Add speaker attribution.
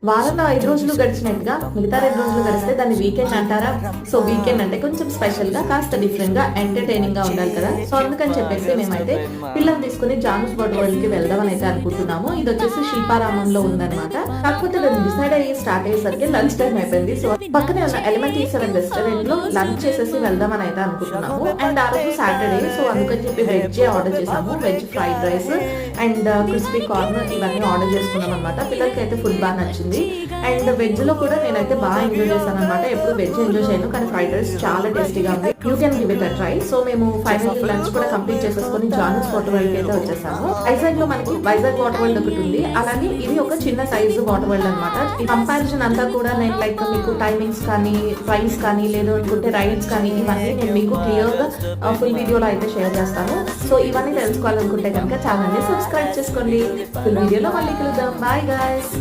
Speaker 1: వారంలో 5 రోజులు గడిచినట్టుగా మిగతా 2 రోజులు గడిస్తే దాన్ని వీకెండ్ అంటారా? సో వీకెండ్ అంటే కొంచెం స్పెషల్ గా కాస్త డిఫరెంట్ గా ఎంటర్టైనింగ్ గా ఉండాలి కదా. సో అందుకని చెప్పేసి మేమైతే పిల్లల్ని తీసుకుని జానస్ వాటర్ వరల్డ్ కి వెళ్దామని అయితే అనుకుంటున్నాము. ఇది వచ్చేసి శిల్పారామంలో ఉందన్నమాట. కాకపోతే దాన్ని డిసైడ్ అయ్యి స్టార్ట్ అయ్యేసరికి లంచ్ టైం అయిపోయింది. సో పక్కనే ఉన్న ఎలిమెంట్ 7 రెస్టారెంట్ లో లంచ్ చేసేసి వెళ్దామని అయితే అనుకుంటున్నాము. అండ్ ఆ రోజు సాటర్డే, సో అందుకని చెప్పి వెజ్ ఆర్డర్ చేసాము. Veg fried rice and crispy corn ఇవన్నీ ఆర్డర్ చేసుకున్నాం అనమాట. పిల్లలకి అయితే ఫుడ్ బాగా నచ్చింది. అండ్ వెజ్ లో కూడా నేనైతే బాగా ఎంజాయ్ చేశాను అనమాట. ఎప్పుడు వెజ్ ఎంజాయ్ చేయను, కానీ ఫ్రైడ్ రైస్ చాలా టేస్టీగా ఉంది. You can give it a try. So మేము ఫైనల్ లంచ్ కూడా కంప్లీట్ చేసేసుకొని జానస్ వాటర్ వరల్డ్ అయితే వచ్చేసాము. వైజాగ్ లో మనకి వైజాగ్ వాటర్ వరల్డ్ ఒకటి ఉంది, అలానే ఇది ఒక చిన్న సైజు వాటర్ వరల్డ్ అనమాట. ఈ కంపారిజన్ అంతా కూడా నేను లైక్ మీకు టైమింగ్స్ కానీ ప్రైస్ కానీ లేదు అనుకుంటే రైడ్స్ కానీ ఇవన్నీ నేను మీకు క్లియర్ గా ఫుల్ వీడియోలో అయితే షేర్ చేస్తాను. సో ఇవన్నీ తెలుసుకోవాలనుకుంటే కనుక ఛానల్ ని సబ్స్క్రైబ్ చేసుకోండి. ఫుల్ వీడియోలో మళ్ళీ కలుద్దాం. Bye guys.